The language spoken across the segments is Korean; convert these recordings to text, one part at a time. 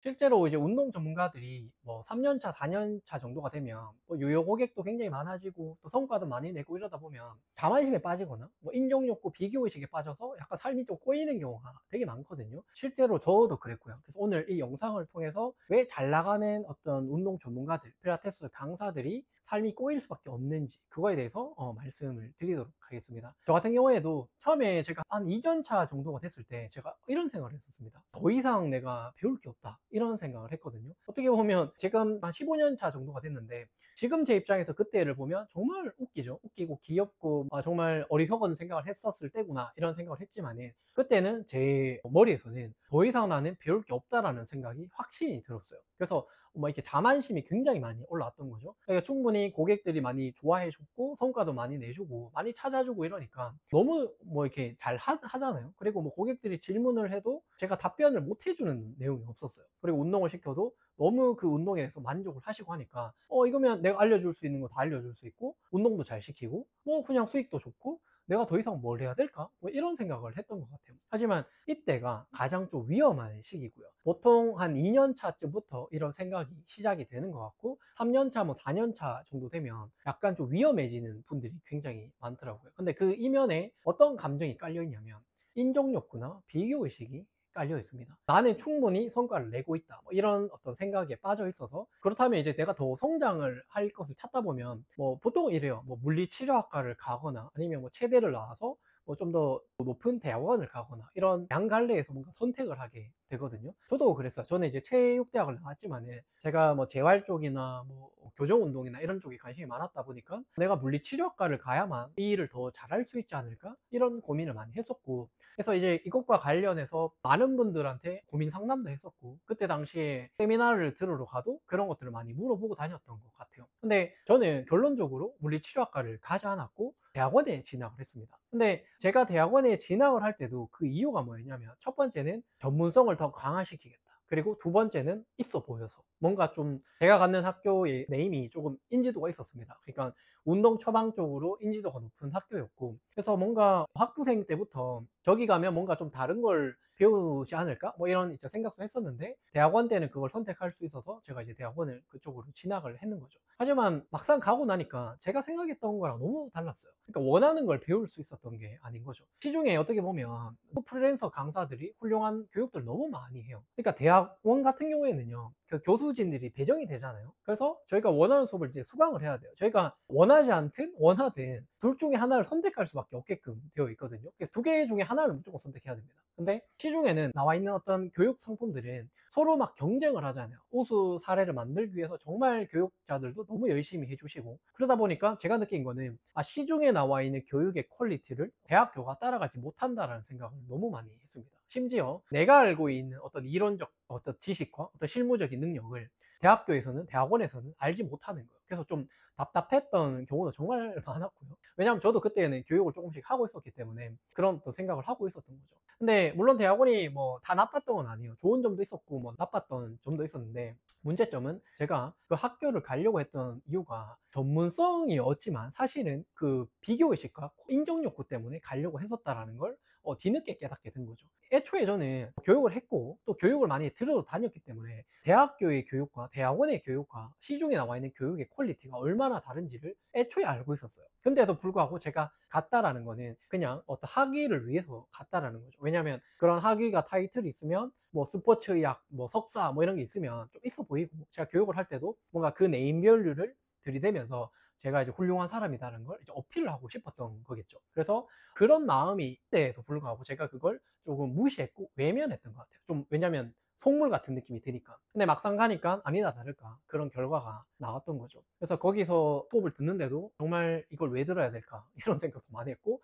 실제로 이제 운동 전문가들이 뭐 3년 차, 4년 차 정도가 되면 뭐 유효 고객도 굉장히 많아지고 또 성과도 많이 내고 이러다 보면 자만심에 빠지거나 뭐 인정 욕구, 비교 의식에 빠져서 약간 삶이 좀 꼬이는 경우가 되게 많거든요. 실제로 저도 그랬고요. 그래서 오늘 이 영상을 통해서 왜 잘 나가는 어떤 운동 전문가들, 필라테스 강사들이 삶이 꼬일 수밖에 없는지 그거에 대해서 말씀을 드리도록 하겠습니다. 저 같은 경우에도 처음에 제가 한 2년 차 정도가 됐을 때 제가 이런 생각을 했었습니다. 더 이상 내가 배울 게 없다 이런 생각을 했거든요. 어떻게 보면 지금 한 15년 차 정도가 됐는데 지금 제 입장에서 그때를 보면 정말 웃기죠. 웃기고 귀엽고 정말 어리석은 생각을 했었을 때구나 이런 생각을 했지만 그때는 제 머리에서는 더 이상 나는 배울 게 없다라는 생각이 확신이 들었어요. 그래서 이렇게 자만심이 굉장히 많이 올라왔던 거죠. 그러니까 충분히 고객들이 많이 좋아해 줬고 성과도 많이 내주고 많이 찾아주고 이러니까 너무 이렇게 잘 하잖아요. 그리고 뭐 고객들이 질문을 해도 제가 답변을 못 해주는 내용이 없었어요. 그리고 운동을 시켜도 너무 그 운동에 대해서 만족을 하시고 하니까 이거면 내가 알려줄 수 있는 거 다 알려줄 수 있고 운동도 잘 시키고 뭐 그냥 수익도 좋고 내가 더 이상 뭘 해야 될까? 뭐 이런 생각을 했던 것 같아요. 하지만 이때가 가장 좀 위험한 시기고요. 보통 한 2년 차쯤부터 이런 생각이 시작이 되는 것 같고 3년 차, 뭐 4년 차 정도 되면 약간 좀 위험해지는 분들이 굉장히 많더라고요. 근데 그 이면에 어떤 감정이 깔려 있냐면 인정 욕구나 비교 의식이 깔려 있습니다. 나는 충분히 성과를 내고 있다. 뭐 이런 어떤 생각에 빠져 있어서 그렇다면 이제 내가 더 성장을 할 것을 찾다 보면 뭐 보통 이래요. 뭐 물리치료학과를 가거나 아니면 뭐 체대를 나와서 뭐 좀 더 높은 대학원을 가거나 이런 양갈래에서 뭔가 선택을 하게 되거든요. 저도 그랬어요. 저는 이제 체육대학을 나왔지만은 제가 뭐 재활 쪽이나 뭐 교정운동이나 이런 쪽에 관심이 많았다 보니까 내가 물리치료학과를 가야만 이 일을 더 잘할 수 있지 않을까? 이런 고민을 많이 했었고 그래서 이제 이것과 관련해서 많은 분들한테 고민 상담도 했었고 그때 당시에 세미나를 들으러 가도 그런 것들을 많이 물어보고 다녔던 것 같아요. 근데 저는 결론적으로 물리치료학과를 가지 않았고 대학원에 진학을 했습니다. 근데 제가 대학원에 진학을 할 때도 그 이유가 뭐였냐면 첫 번째는 전문성을 더 강화시키겠다. 그리고 두 번째는 있어 보여서 뭔가 좀 제가 갔는 학교의 네임이 조금 인지도가 있었습니다. 그러니까 운동 처방 쪽으로 인지도가 높은 학교였고 그래서 뭔가 학부생 때부터 저기 가면 뭔가 좀 다른 걸 배우지 않을까? 뭐 이런 이제 생각도 했었는데 대학원 때는 그걸 선택할 수 있어서 제가 이제 대학원을 그쪽으로 진학을 했는 거죠. 하지만 막상 가고 나니까 제가 생각했던 거랑 너무 달랐어요. 그러니까 원하는 걸 배울 수 있었던 게 아닌 거죠. 시중에 어떻게 보면 프리랜서 강사들이 훌륭한 교육들 너무 많이 해요. 그러니까 대학원 같은 경우에는요. 그 교수진들이 배정이 되잖아요. 그래서 저희가 원하는 수업을 이제 수강을 해야 돼요. 저희가 원하지 않든 원하든 둘 중에 하나를 선택할 수밖에 없게끔 되어 있거든요. 두 개 중에 하나를 무조건 선택해야 됩니다. 근데 시중에는 나와 있는 어떤 교육 상품들은 서로 막 경쟁을 하잖아요. 우수 사례를 만들기 위해서 정말 교육자들도 너무 열심히 해주시고 그러다 보니까 제가 느낀 거는 시중에 나와 있는 교육의 퀄리티를 대학교가 따라가지 못한다라는 생각을 너무 많이 했습니다. 심지어 내가 알고 있는 어떤 이론적 어떤 지식과 어떤 실무적인 능력을 대학교에서는 대학원에서는 알지 못하는 거예요. 그래서 좀 답답했던 경우도 정말 많았고요. 왜냐하면 저도 그때는 교육을 조금씩 하고 있었기 때문에 그런 또 생각을 하고 있었던 거죠. 근데 물론 대학원이 뭐 다 나빴던 건 아니에요. 좋은 점도 있었고 뭐 나빴던 점도 있었는데 문제점은 제가 그 학교를 가려고 했던 이유가 전문성이었지만 사실은 그 비교의식과 인정 욕구 때문에 가려고 했었다라는 걸 뒤늦게 깨닫게 된 거죠. 애초에 저는 교육을 했고 또 교육을 많이 들으러 다녔기 때문에 대학교의 교육과 대학원의 교육과 시중에 나와 있는 교육의 퀄리티가 얼마나 다른지를 애초에 알고 있었어요. 근데도 불구하고 제가 갔다라는 거는 그냥 어떤 학위를 위해서 갔다라는 거죠. 왜냐하면 그런 학위가 타이틀이 있으면 뭐 스포츠의학, 뭐 석사 뭐 이런 게 있으면 좀 있어 보이고 제가 교육을 할 때도 뭔가 그 네임밸류를 들이대면서 제가 이제 훌륭한 사람이라는 걸 이제 어필을 하고 싶었던 거겠죠. 그래서 그런 마음이 있대에도 불구하고 제가 그걸 조금 무시했고 외면했던 것 같아요. 좀 왜냐면 속물 같은 느낌이 드니까. 근데 막상 가니까 아니나 다를까 그런 결과가 나왔던 거죠. 그래서 거기서 수업을 듣는데도 정말 이걸 왜 들어야 될까 이런 생각도 많이 했고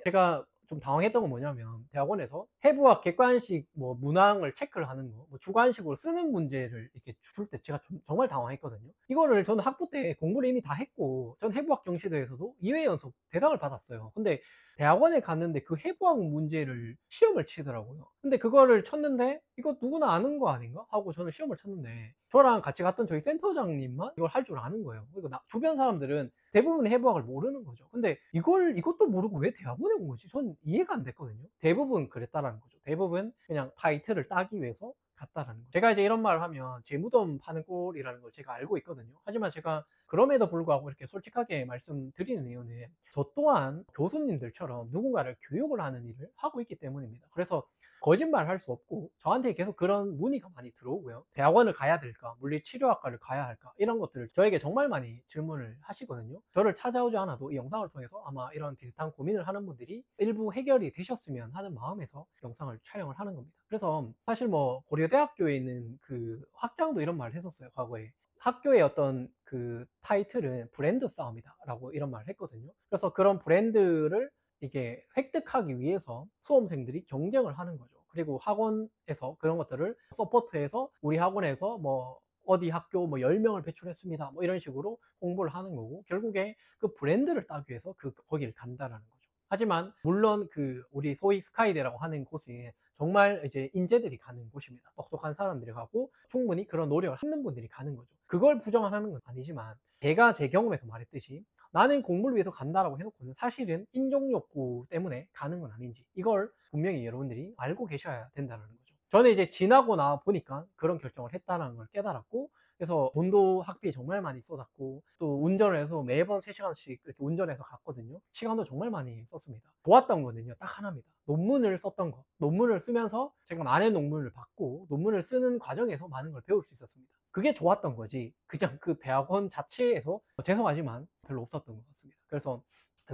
제가 좀 당황했던 건 뭐냐면 대학원에서 해부학 객관식 뭐 문항을 체크를 하는 거 뭐 주관식으로 쓰는 문제를 이렇게 줄 때 제가 정말 당황했거든요. 이거를 저는 학부 때 공부를 이미 다 했고 전 해부학 경시대에서도 2회 연속 대상을 받았어요. 근데 대학원에 갔는데 그 해부학 문제를 시험을 치더라고요. 근데 그거를 쳤는데 이거 누구나 아는 거 아닌가 하고 저는 시험을 쳤는데 저랑 같이 갔던 저희 센터장님만 이걸 할 줄 아는 거예요. 그리고 주변 사람들은 대부분 해부학을 모르는 거죠. 근데 이것도 모르고 왜 대학원에 온 거지? 전 이해가 안 됐거든요. 대부분 그랬다라는 거죠. 대부분 그냥 타이틀을 따기 위해서 같다라는 거. 제가 이제 이런 말을 하면 제 무덤 파는 꼴이라는 걸 제가 알고 있거든요. 하지만 제가 그럼에도 불구하고 이렇게 솔직하게 말씀드리는 이유는 저 또한 교수님들처럼 누군가를 교육을 하는 일을 하고 있기 때문입니다. 그래서 거짓말할 수 없고 저한테 계속 그런 문의가 많이 들어오고요. 대학원을 가야 될까? 물리치료학과를 가야 할까? 이런 것들을 저에게 정말 많이 질문을 하시거든요. 저를 찾아오지 않아도 이 영상을 통해서 아마 이런 비슷한 고민을 하는 분들이 일부 해결이 되셨으면 하는 마음에서 영상을 촬영을 하는 겁니다. 그래서 사실 뭐 고려대학교에 있는 그 학장도 이런 말을 했었어요, 과거에. 학교의 어떤 그 타이틀은 브랜드 싸움이다라고 이런 말을 했거든요. 그래서 그런 브랜드를 이게 획득하기 위해서 수험생들이 경쟁을 하는 거죠. 그리고 학원에서 그런 것들을 서포트해서 우리 학원에서 뭐 어디 학교 뭐 10명을 배출했습니다. 뭐 이런 식으로 홍보를 하는 거고 결국에 그 브랜드를 따기 위해서 거기를 간다라는 거죠. 하지만 물론 그 우리 소위 스카이대라고 하는 곳이 정말 이제 인재들이 가는 곳입니다. 똑똑한 사람들이 가고 충분히 그런 노력을 하는 분들이 가는 거죠. 그걸 부정하는 건 아니지만 제가 제 경험에서 말했듯이 나는 공부를 위해서 간다라고 해놓고는 사실은 인종 욕구 때문에 가는 건 아닌지 이걸 분명히 여러분들이 알고 계셔야 된다는 거죠. 저는 이제 지나고 나 보니까 그런 결정을 했다는 걸 깨달았고 그래서 돈도 학비에 정말 많이 쏟았고 또 운전을 해서 매번 3시간씩 이렇게 운전해서 갔거든요. 시간도 정말 많이 썼습니다. 좋았던 거는요 딱 하나입니다. 논문을 썼던 거. 논문을 쓰면서 제가 많은 논문을 받고 논문을 쓰는 과정에서 많은 걸 배울 수 있었습니다. 그게 좋았던 거지 그냥 그 대학원 자체에서 죄송하지만 별로 없었던 것 같습니다. 그래서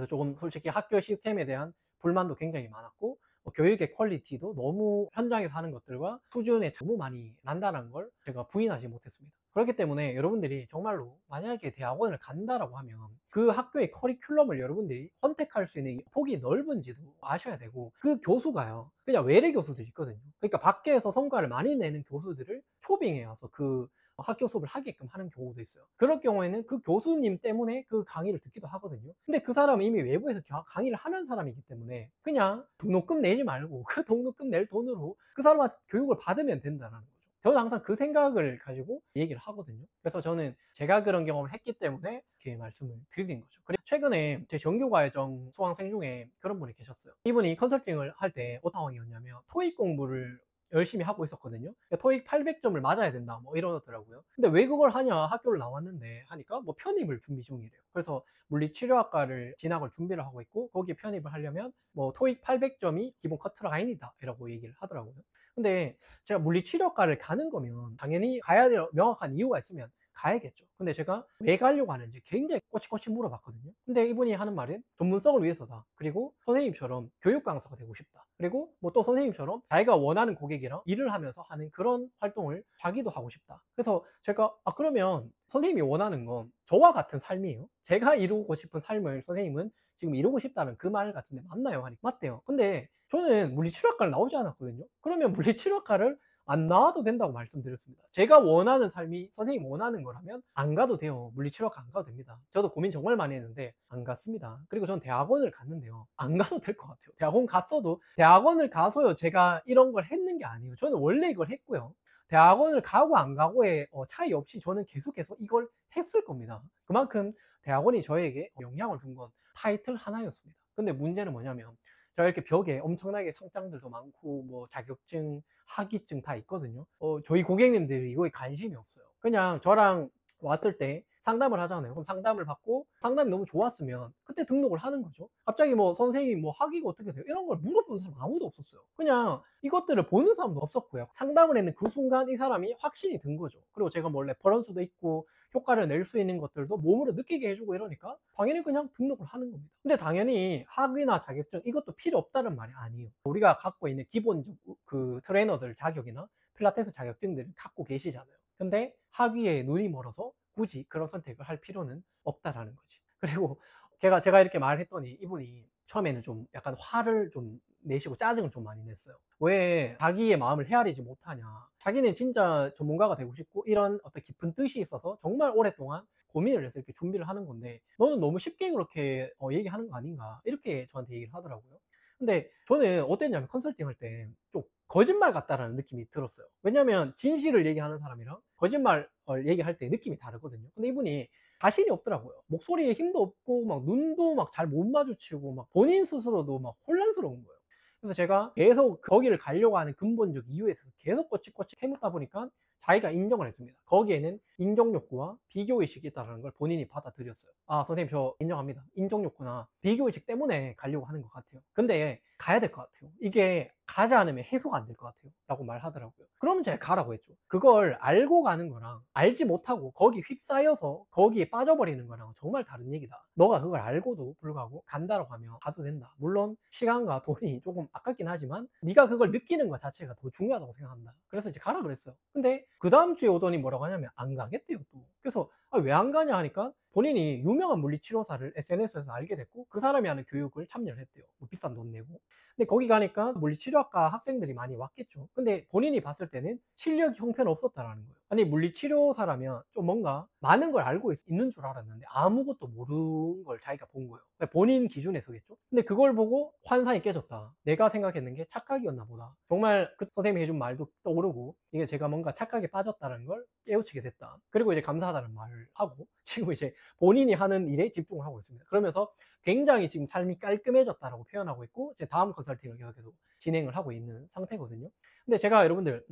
조금 솔직히 학교 시스템에 대한 불만도 굉장히 많았고 교육의 퀄리티도 너무 현장에서 하는 것들과 수준에 너무 많이 난다는 걸 제가 부인하지 못했습니다. 그렇기 때문에 여러분들이 정말로 만약에 대학원을 간다라고 하면 그 학교의 커리큘럼을 여러분들이 선택할 수 있는 폭이 넓은지도 아셔야 되고 그 교수가요 그냥 외래 교수들이 있거든요. 그러니까 밖에서 성과를 많이 내는 교수들을 초빙해 와서 그 학교 수업을 하게끔 하는 경우도 있어요. 그럴 경우에는 그 교수님 때문에 그 강의를 듣기도 하거든요. 근데 그 사람은 이미 외부에서 강의를 하는 사람이기 때문에 그냥 등록금 내지 말고 그 등록금 낼 돈으로 그 사람한테 교육을 받으면 된다는 거죠. 저는 항상 그 생각을 가지고 얘기를 하거든요. 그래서 저는 제가 그런 경험을 했기 때문에 이렇게 말씀을 드린 거죠. 그리고 최근에 제 정규과정 수강생 중에 그런 분이 계셨어요. 이분이 컨설팅을 할 때 어떤 상황이었냐면 토익 공부를 열심히 하고 있었거든요. 토익 800점을 맞아야 된다 뭐 이러더라고요. 근데 왜 그걸 하냐 학교를 나왔는데 하니까 뭐 편입을 준비 중이래요. 그래서 물리치료학과를 진학을 준비를 하고 있고 거기에 편입을 하려면 뭐 토익 800점이 기본 커트라인이다 라고 얘기를 하더라고요. 근데 제가 물리치료학과를 가는 거면 당연히 가야 될 명확한 이유가 있으면 가야겠죠. 근데 제가 왜 가려고 하는지 굉장히 꼬치꼬치 물어봤거든요. 근데 이분이 하는 말은 전문성을 위해서다. 그리고 선생님처럼 교육 강사가 되고 싶다. 그리고 뭐 또 선생님처럼 자기가 원하는 고객이랑 일을 하면서 하는 그런 활동을 자기도 하고 싶다. 그래서 제가 그러면 선생님이 원하는 건 저와 같은 삶이에요. 제가 이루고 싶은 삶을 선생님은 지금 이루고 싶다는 그 말 같은데 맞나요? 하니 맞대요. 근데 저는 물리치료학과를 나오지 않았거든요. 그러면 물리치료학과를 안 나와도 된다고 말씀드렸습니다. 제가 원하는 삶이 선생님 원하는 거라면 안 가도 돼요. 물리치료학과 안 가도 됩니다. 저도 고민 정말 많이 했는데 안 갔습니다. 그리고 전 대학원을 갔는데요. 안 가도 될 것 같아요. 대학원 갔어도 대학원을 가서요. 제가 이런 걸 했는 게 아니에요. 저는 원래 이걸 했고요. 대학원을 가고 안 가고의 차이 없이 저는 계속해서 이걸 했을 겁니다. 그만큼 대학원이 저에게 영향을 준 건 타이틀 하나였습니다. 근데 문제는 뭐냐면 제가 이렇게 벽에 엄청나게 상장들도 많고 뭐 자격증, 학위증 다 있거든요. 저희 고객님들이 이거에 관심이 없어요. 그냥 저랑 왔을 때 상담을 하잖아요. 그럼 상담을 받고 상담이 너무 좋았으면 그때 등록을 하는 거죠. 갑자기 뭐 선생님 뭐 학위가 어떻게 돼요? 이런 걸 물어보는 사람 아무도 없었어요. 그냥 이것들을 보는 사람도 없었고요. 상담을 했는 그 순간 이 사람이 확신이 든 거죠. 그리고 제가 뭐 레퍼런스도 있고 효과를 낼 수 있는 것들도 몸으로 느끼게 해주고 이러니까 당연히 그냥 등록을 하는 겁니다. 근데 당연히 학위나 자격증 이것도 필요 없다는 말이 아니에요. 우리가 갖고 있는 기본적 그 트레이너들 자격이나 필라테스 자격증들을 갖고 계시잖아요. 근데 학위에 눈이 멀어서 굳이 그런 선택을 할 필요는 없다라는 거지. 그리고 제가 이렇게 말을 했더니 이분이 처음에는 좀 약간 화를 좀 내시고 짜증을 좀 많이 냈어요. 왜 자기의 마음을 헤아리지 못하냐. 자기는 진짜 전문가가 되고 싶고 이런 어떤 깊은 뜻이 있어서 정말 오랫동안 고민을 해서 이렇게 준비를 하는 건데 너는 너무 쉽게 그렇게 얘기하는 거 아닌가 이렇게 저한테 얘기를 하더라고요. 근데 저는 어땠냐면 컨설팅 할 때 좀 거짓말 같다라는 느낌이 들었어요. 왜냐면 진실을 얘기하는 사람이랑 거짓말을 얘기할 때 느낌이 다르거든요. 근데 이분이 자신이 없더라고요. 목소리에 힘도 없고 막 눈도 막 잘 못 마주치고 막 본인 스스로도 막 혼란스러운 거예요. 그래서 제가 계속 거기를 가려고 하는 근본적 이유에 대해서 계속 꼬치꼬치 캐묻다 보니까 자기가 인정을 했습니다. 거기에는 인정 욕구와 비교 의식이 있다는 걸 본인이 받아들였어요. 아, 선생님 저 인정합니다. 인정 욕구나 비교 의식 때문에 가려고 하는 것 같아요. 근데 가야 될 것 같아요. 이게 가지 않으면 해소가 안 될 것 같아요. 라고 말하더라고요. 그러면 제가 가라고 했죠. 그걸 알고 가는 거랑 알지 못하고 거기 휩싸여서 거기에 빠져버리는 거랑 정말 다른 얘기다. 너가 그걸 알고도 불구하고 간다라고 하면 가도 된다. 물론 시간과 돈이 조금 아깝긴 하지만 네가 그걸 느끼는 것 자체가 더 중요하다고 생각한다. 그래서 이제 가라 그랬어요. 근데 그 다음 주에 오더니 뭐라고 하냐면 안 가겠대요 또. 그래서 왜 안 가냐 하니까 본인이 유명한 물리치료사를 SNS에서 알게 됐고 그 사람이 하는 교육을 참여를 했대요. 뭐 비싼 돈 내고. 근데 거기 가니까 물리치료학과 학생들이 많이 왔겠죠. 근데 본인이 봤을 때는 실력이 형편없었다라는 거예요. 아니 물리치료사라면 좀 뭔가 많은 걸 알고 있는 줄 알았는데 아무것도 모르는 걸 자기가 본 거예요. 그러니까 본인 기준에서겠죠. 근데 그걸 보고 환상이 깨졌다. 내가 생각했는 게 착각이었나 보다. 정말 그 선생님이 해준 말도 떠오르고 이게 제가 뭔가 착각에 빠졌다는 걸 깨우치게 됐다. 그리고 이제 감사하다는 말을 하고 지금 이제 본인이 하는 일에 집중을 하고 있습니다. 그러면서 굉장히 지금 삶이 깔끔해졌다라고 표현하고 있고 이제 다음 컨설팅을 계속 진행을 하고 있는 상태거든요. 근데 제가 여러분들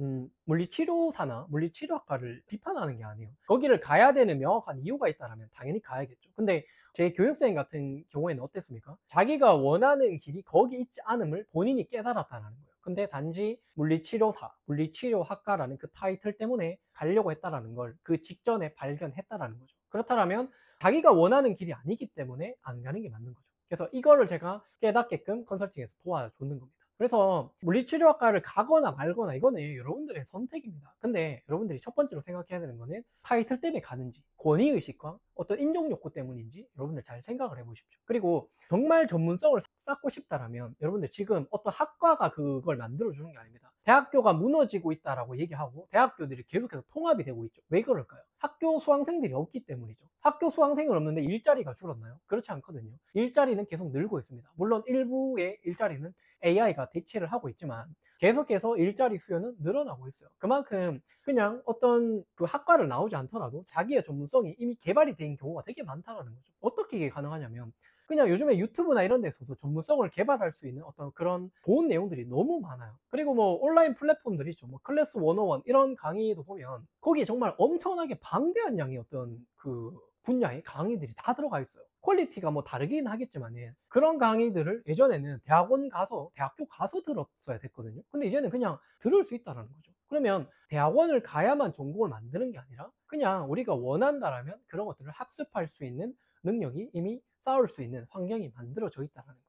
물리치료사나 물리치료학과를 비판하는 게 아니에요. 거기를 가야 되는 명확한 이유가 있다면 당연히 가야겠죠. 근데 제 교육생 같은 경우에는 어땠습니까? 자기가 원하는 길이 거기 있지 않음을 본인이 깨달았다는 거예요. 근데 단지 물리치료사, 물리치료학과라는 그 타이틀 때문에 가려고 했다라는 걸 그 직전에 발견했다라는 거죠. 그렇다면 자기가 원하는 길이 아니기 때문에 안 가는 게 맞는 거죠. 그래서 이거를 제가 깨닫게끔 컨설팅에서 도와주는 겁니다. 그래서 물리치료학과를 가거나 말거나 이거는 여러분들의 선택입니다. 근데 여러분들이 첫 번째로 생각해야 되는 거는 타이틀 때문에 가는지 권위의식과 어떤 인정욕구 때문인지 여러분들 잘 생각을 해보십시오. 그리고 정말 전문성을 쌓고 싶다라면 여러분들 지금 어떤 학과가 그걸 만들어주는 게 아닙니다. 대학교가 무너지고 있다라고 얘기하고 대학교들이 계속해서 통합이 되고 있죠. 왜 그럴까요? 학교 수강생들이 없기 때문이죠. 학교 수강생은 없는데 일자리가 줄었나요? 그렇지 않거든요. 일자리는 계속 늘고 있습니다. 물론 일부의 일자리는 AI가 대체를 하고 있지만 계속해서 일자리 수요는 늘어나고 있어요. 그만큼 그냥 어떤 그 학과를 나오지 않더라도 자기의 전문성이 이미 개발이 된 경우가 되게 많다는 거죠. 어떻게 이게 가능하냐면 그냥 요즘에 유튜브나 이런 데서도 전문성을 개발할 수 있는 어떤 그런 좋은 내용들이 너무 많아요. 그리고 뭐 온라인 플랫폼들이 있죠. 뭐 클래스 101 이런 강의도 보면 거기에 정말 엄청나게 방대한 양의 어떤 그 분야의 강의들이 다 들어가 있어요. 퀄리티가 뭐 다르긴 하겠지만 그런 강의들을 예전에는 대학원 가서 대학교 가서 들었어야 됐거든요. 근데 이제는 그냥 들을 수 있다는 거죠. 그러면 대학원을 가야만 전공을 만드는 게 아니라 그냥 우리가 원한다라면 그런 것들을 학습할 수 있는 능력이 이미 쌓을 수 있는 환경이 만들어져 있다는 거예요.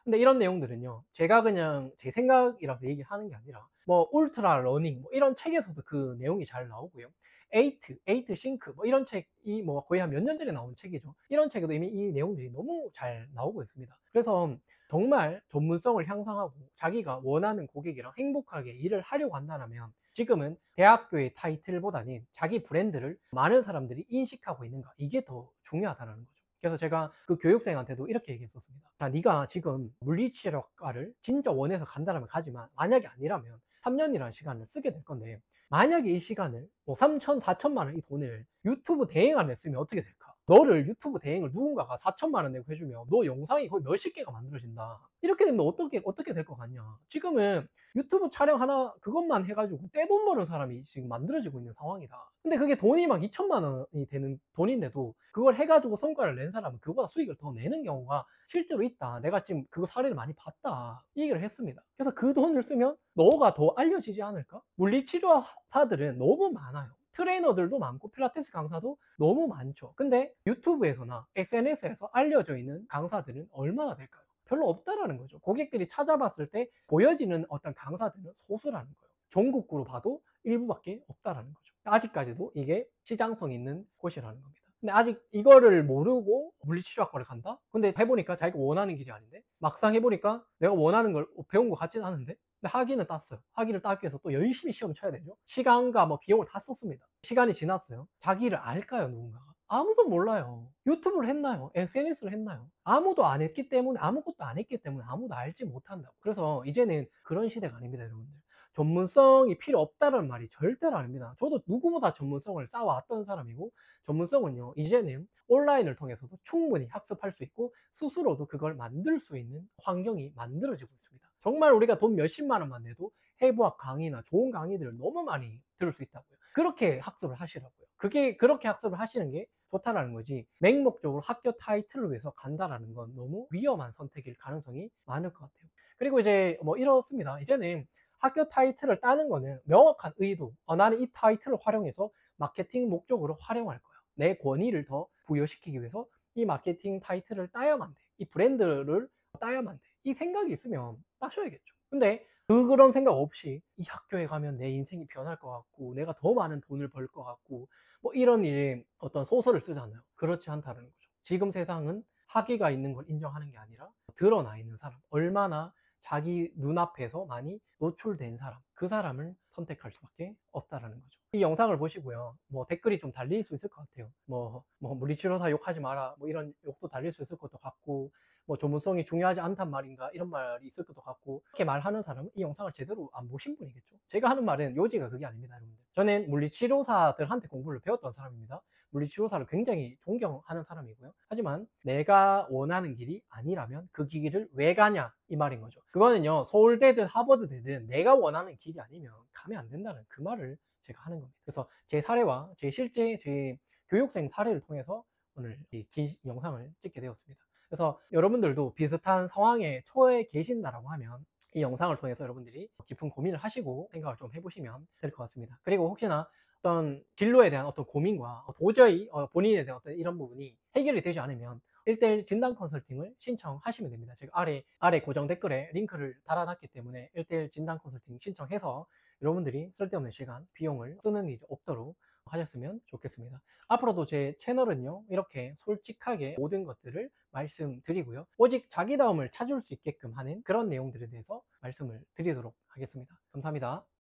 근데 이런 내용들은요, 제가 그냥 제 생각이라서 얘기하는 게 아니라 뭐 울트라 러닝 뭐 이런 책에서도 그 내용이 잘 나오고요. 에이트 싱크 뭐 이런 책이 뭐 거의 한 몇 년 전에 나온 책이죠. 이런 책에도 이미 이 내용들이 너무 잘 나오고 있습니다. 그래서 정말 전문성을 향상하고 자기가 원하는 고객이랑 행복하게 일을 하려고 한다면 지금은 대학교의 타이틀보다는 자기 브랜드를 많은 사람들이 인식하고 있는가 이게 더 중요하다는 거죠. 그래서 제가 그 교육생한테도 이렇게 얘기했었습니다. 자, 네가 지금 물리치료학과를 진짜 원해서 간다면 가지만 만약에 아니라면 3년이라는 시간을 쓰게 될 건데 만약에 이 시간을 뭐 3천, 4천만 원 이 돈을 유튜브 대행 안에 쓰면 어떻게 될까? 너를 유튜브 대행을 누군가가 4천만 원 내고 해주면 너 영상이 거의 몇십 개가 만들어진다. 이렇게 되면 어떻게 될 것 같냐? 지금은 유튜브 촬영 하나 그것만 해가지고 떼돈 버는 사람이 지금 만들어지고 있는 상황이다. 근데 그게 돈이 막 2천만 원이 되는 돈인데도 그걸 해가지고 성과를 낸 사람은 그거보다 수익을 더 내는 경우가 실제로 있다. 내가 지금 그거 사례를 많이 봤다. 이 얘기를 했습니다. 그래서 그 돈을 쓰면 너가 더 알려지지 않을까? 물리치료사들은 너무 많아요. 트레이너들도 많고 필라테스 강사도 너무 많죠. 근데 유튜브에서나 SNS에서 알려져 있는 강사들은 얼마나 될까요? 별로 없다라는 거죠. 고객들이 찾아봤을 때 보여지는 어떤 강사들은 소수라는 거예요. 전국구로 봐도 일부밖에 없다라는 거죠. 아직까지도 이게 시장성 있는 곳이라는 겁니다. 근데 아직 이거를 모르고 물리치료학과를 간다? 근데 해보니까 자기가 원하는 길이 아닌데 막상 해보니까 내가 원하는 걸 배운 것 같지는 않은데 근데 학위는 땄어요. 학위를 따기 위해서 또 열심히 시험 쳐야 되죠. 시간과 뭐 비용을 다 썼습니다. 시간이 지났어요. 자기를 알까요, 누군가가? 아무도 몰라요. 유튜브를 했나요? SNS를 했나요? 아무도 안 했기 때문에 아무것도 안 했기 때문에 아무도 알지 못한다고. 그래서 이제는 그런 시대가 아닙니다, 여러분들. 전문성이 필요 없다는 말이 절대로 아닙니다. 저도 누구보다 전문성을 쌓아왔던 사람이고 전문성은요 이제는 온라인을 통해서도 충분히 학습할 수 있고 스스로도 그걸 만들 수 있는 환경이 만들어지고 있습니다. 정말 우리가 돈 몇십만 원만 내도 해부학 강의나 좋은 강의들을 너무 많이 들을 수 있다고요. 그렇게 학습을 하시라고요. 그게 그렇게 학습을 하시는 게 좋다라는 거지, 맹목적으로 학교 타이틀을 위해서 간다라는 건 너무 위험한 선택일 가능성이 많을 것 같아요. 그리고 이제 뭐 이렇습니다. 이제는 학교 타이틀을 따는 거는 명확한 의도, 나는 이 타이틀을 활용해서 마케팅 목적으로 활용할 거야. 내 권위를 더 부여시키기 위해서 이 마케팅 타이틀을 따야만 돼. 이 브랜드를 따야만 돼. 이 생각이 있으면 따셔야겠죠. 근데 그런 생각 없이 이 학교에 가면 내 인생이 변할 것 같고 내가 더 많은 돈을 벌 것 같고 뭐 이런 이제 어떤 소설을 쓰잖아요. 그렇지 않다는 거죠. 지금 세상은 학위가 있는 걸 인정하는 게 아니라 드러나 있는 사람, 얼마나 자기 눈앞에서 많이 노출된 사람, 그 사람을 선택할 수밖에 없다라는 거죠. 이 영상을 보시고요, 뭐 댓글이 좀 달릴 수 있을 것 같아요. 뭐 물리치료사 욕하지 마라, 뭐 이런 욕도 달릴 수 있을 것도 같고, 뭐 전문성이 중요하지 않단 말인가 이런 말이 있을 것도 같고, 그렇게 말하는 사람은 이 영상을 제대로 안 보신 분이겠죠. 제가 하는 말은 요지가 그게 아닙니다, 여러분들. 저는 물리치료사들한테 공부를 배웠던 사람입니다. 물리치료사를 굉장히 존경하는 사람이고요. 하지만 내가 원하는 길이 아니라면 그 길을 왜 가냐 이 말인 거죠. 그거는요, 서울대든 하버드대든 내가 원하는 길이 아니면 가면 안 된다는 그 말을 제가 하는 겁니다. 그래서 제 사례와 제 실제 제 교육생 사례를 통해서 오늘 이 긴 영상을 찍게 되었습니다. 그래서 여러분들도 비슷한 상황에 처해 계신다라고 하면 이 영상을 통해서 여러분들이 깊은 고민을 하시고 생각을 좀 해보시면 될 것 같습니다. 그리고 혹시나 어떤 진로에 대한 어떤 고민과 도저히 본인에 대한 어떤 이런 부분이 해결이 되지 않으면 1대1 진단 컨설팅을 신청하시면 됩니다. 제가 아래 고정 댓글에 링크를 달아놨기 때문에 1대1 진단 컨설팅 신청해서 여러분들이 쓸데없는 시간, 비용을 쓰는 일이 없도록 하셨으면 좋겠습니다. 앞으로도 제 채널은요, 이렇게 솔직하게 모든 것들을 말씀드리고요, 오직 자기다움을 찾을 수 있게끔 하는 그런 내용들에 대해서 말씀을 드리도록 하겠습니다. 감사합니다.